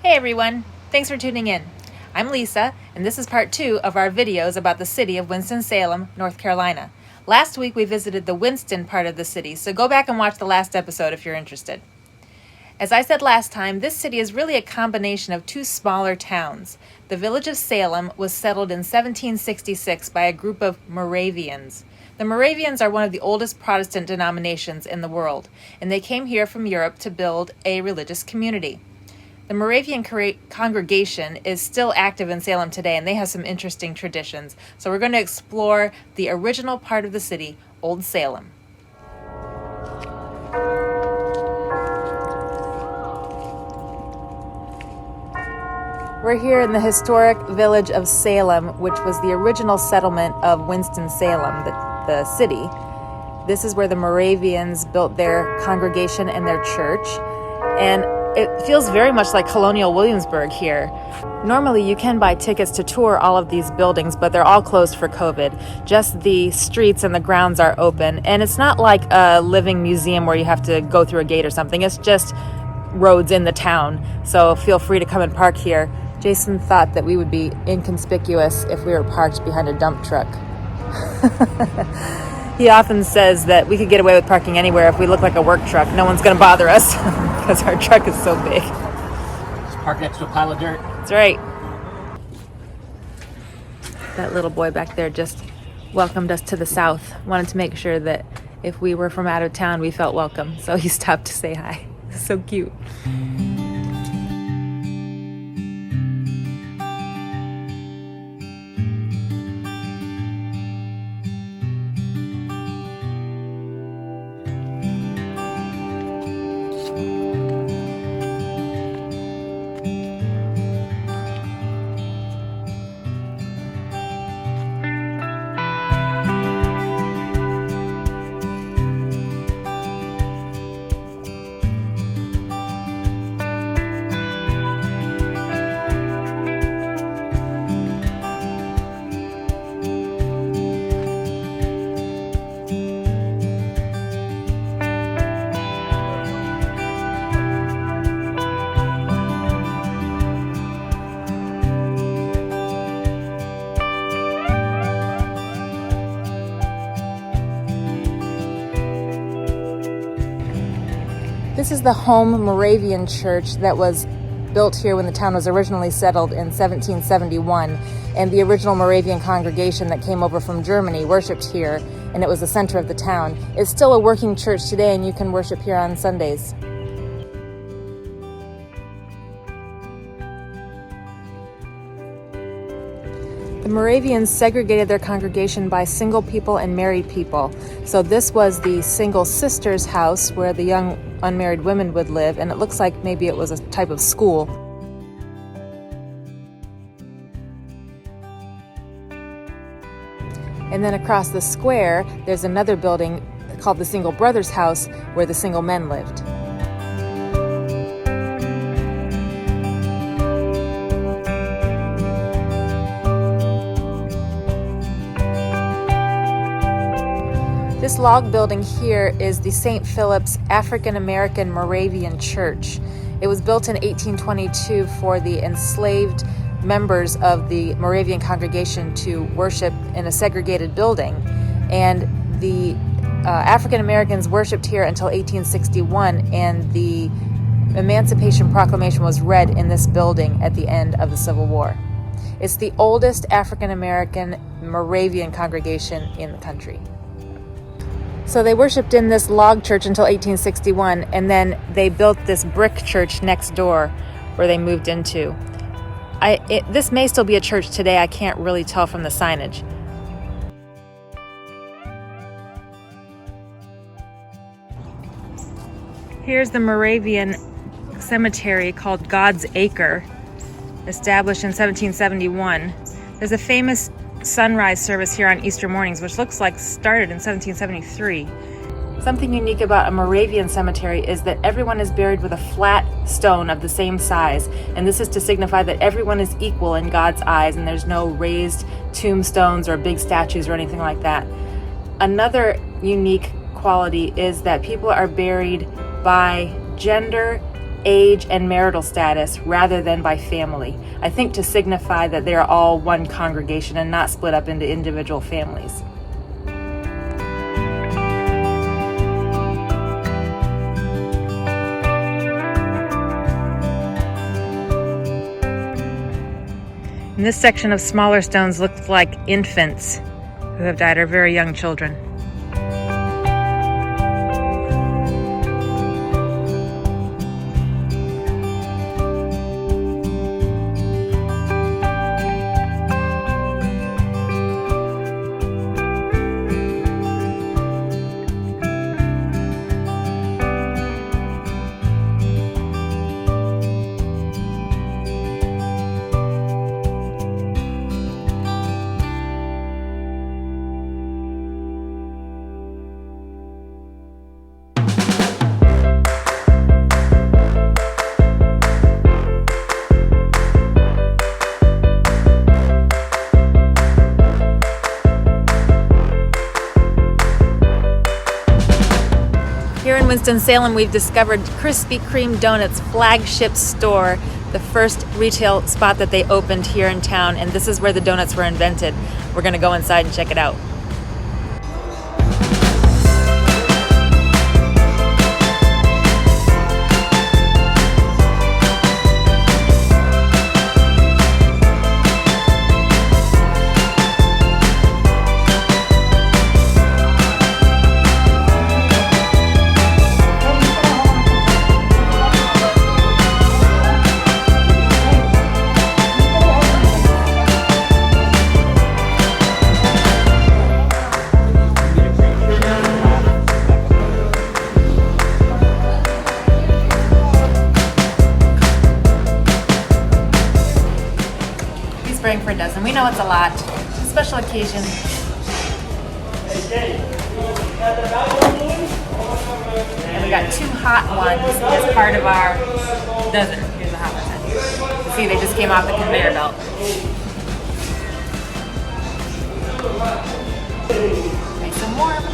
Hey everyone, thanks for tuning in. I'm Lisa, and this is part 2 of our videos about the city of Winston-Salem, North Carolina. Last week we visited the Winston part of the city, so go back and watch the last episode if you're interested. As I said last time, this city is really a combination of two smaller towns. The village of Salem was settled in 1766 by a group of Moravians. The Moravians are one of the oldest Protestant denominations in the world, and they came here from Europe to build a religious community. The Moravian congregation is still active in Salem today, and they have some interesting traditions. So we're going to explore the original part of the city, Old Salem. We're here in the historic village of Salem, which was the original settlement of Winston-Salem, the city. This is where the Moravians built their congregation and their church. And it feels very much like colonial Williamsburg here. Normally you can buy tickets to tour all of these buildings, but they're all closed for COVID. Just the streets and the grounds are open, and it's not like a living museum where you have to go through a gate or something. It's just roads in the town, so feel free to come and park here. Jason thought that we would be inconspicuous if we were parked behind a dump truck. He often says that we could get away with parking anywhere if we look like a work truck. No one's going to bother us because our truck is so big. Just park next to a pile of dirt. That's right. That little boy back there just welcomed us to the south. Wanted to make sure that if we were from out of town, we felt welcome. So he stopped to say hi. So cute. This is the home Moravian church that was built here when the town was originally settled in 1771, and the original Moravian congregation that came over from Germany worshipped here, and it was the center of the town. It's still a working church today, and you can worship here on Sundays. The Moravians segregated their congregation by single people and married people. So this was the single sister's house where the young unmarried women would live, and it looks like maybe it was a type of school. And then across the square, there's another building called the Single Brothers House where the single men lived. This log building here is the St. Philip's African American Moravian Church. It was built in 1822 for the enslaved members of the Moravian congregation to worship in a segregated building. And the African Americans worshiped here until 1861, and the Emancipation Proclamation was read in this building at the end of the Civil War. It's the oldest African American Moravian congregation in the country. So they worshipped in this log church until 1861, and then they built this brick church next door where they moved into. This may still be a church today. I can't really tell from the signage. Here's the Moravian cemetery called God's Acre, established in 1771. There's a famous sunrise service here on Easter mornings, which looks like started in 1773. Something unique about a Moravian cemetery is that everyone is buried with a flat stone of the same size, and this is to signify that everyone is equal in God's eyes, and there's no raised tombstones or big statues or anything like that. Another unique quality is that people are buried by gender age, and marital status rather than by family. I think to signify that they are all one congregation and not split up into individual families. And this section of smaller stones look like infants who have died, or very young children. Here in Winston-Salem, we've discovered Krispy Kreme Donuts' flagship store, the first retail spot that they opened here in town, and this is where the donuts were invented. We're gonna go inside and check it out. Spraying for a dozen. We know it's a lot. Special occasion. And we got 2 hot ones as part of our dozen. Here's the hot ones. See, they just came off the conveyor belt. Nice and warm.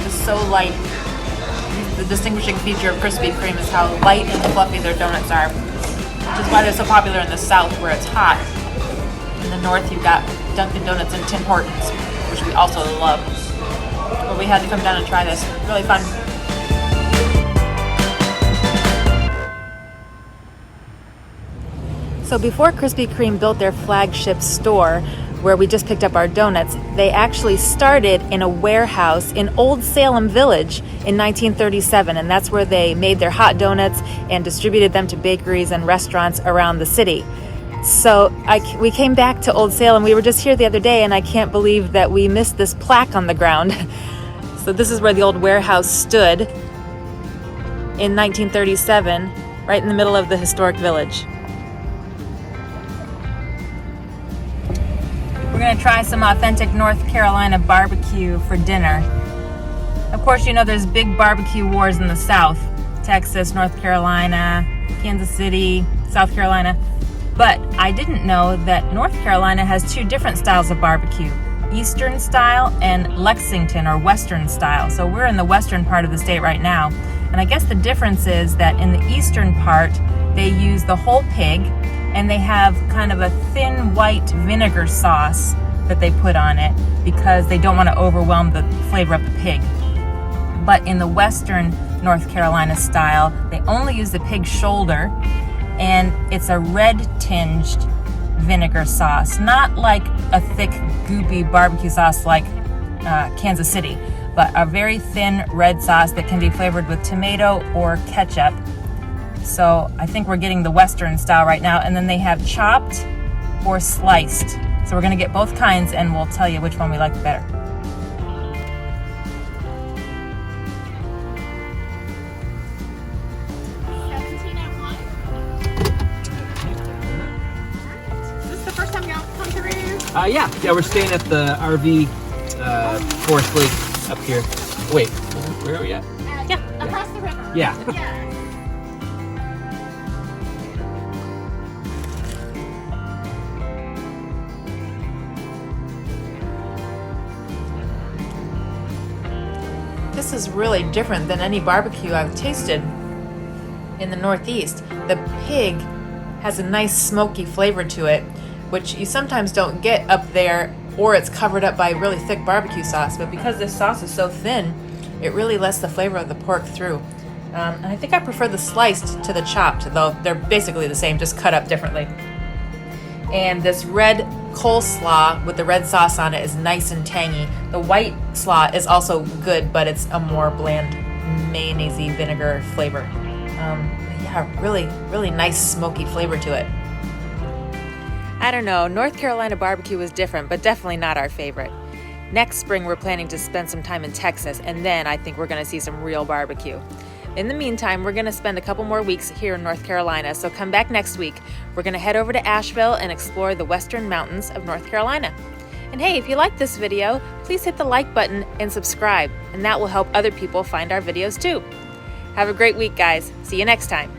Just so light. The distinguishing feature of Krispy Kreme is how light and fluffy their donuts are, which is why they're so popular in the South where it's hot. In the North, you've got Dunkin' Donuts and Tim Hortons, which we also love. But we had to come down and try this. Really fun. So before Krispy Kreme built their flagship store, where we just picked up our donuts, they actually started in a warehouse in Old Salem Village in 1937, and that's where they made their hot donuts and distributed them to bakeries and restaurants around the city. So we came back to Old Salem. We were just here the other day, and I can't believe that we missed this plaque on the ground. So this is where the old warehouse stood in 1937, right in the middle of the historic village. We're going to try some authentic North Carolina barbecue for dinner. Of course, you know there's big barbecue wars in the South. Texas, North Carolina, Kansas City, South Carolina. But I didn't know that North Carolina has 2 different styles of barbecue. Eastern style and Lexington or Western style. So we're in the western part of the state right now. And I guess the difference is that in the eastern part, they use the whole pig, and they have kind of a thin white vinegar sauce that they put on it because they don't want to overwhelm the flavor of the pig. But in the western North Carolina style, they only use the pig shoulder, and it's a red tinged vinegar sauce, not like a thick goopy barbecue sauce like Kansas City, but a very thin red sauce that can be flavored with tomato or ketchup. So I think we're getting the Western style right now, and then they have chopped or sliced. So we're gonna get both kinds, and we'll tell you which one we like better. Is this the first time y'all come to Rio? Yeah, we're staying at the RV Forest Lake up here. Wait, where are we at? Across the river. Yeah. Yeah. This this is really different than any barbecue I've tasted in the Northeast. The pig has a nice smoky flavor to it, which you sometimes don't get up there, or it's covered up by really thick barbecue sauce. But because this sauce is so thin, it really lets the flavor of the pork through. And I think I prefer the sliced to the chopped, though they're basically the same, just cut up differently. And this red coleslaw with the red sauce on it is nice and tangy. The white slaw is also good, but it's a more bland mayonnaise-y vinegar flavor. Yeah, really nice smoky flavor to it. I don't know, North Carolina barbecue was different, but definitely not our favorite. Next spring, we're planning to spend some time in Texas, and then I think we're going to see some real barbecue. In the meantime, we're going to spend a couple more weeks here in North Carolina, so come back next week. We're going to head over to Asheville and explore the western mountains of North Carolina. And hey, if you like this video, please hit the like button and subscribe, and that will help other people find our videos too. Have a great week, guys. See you next time.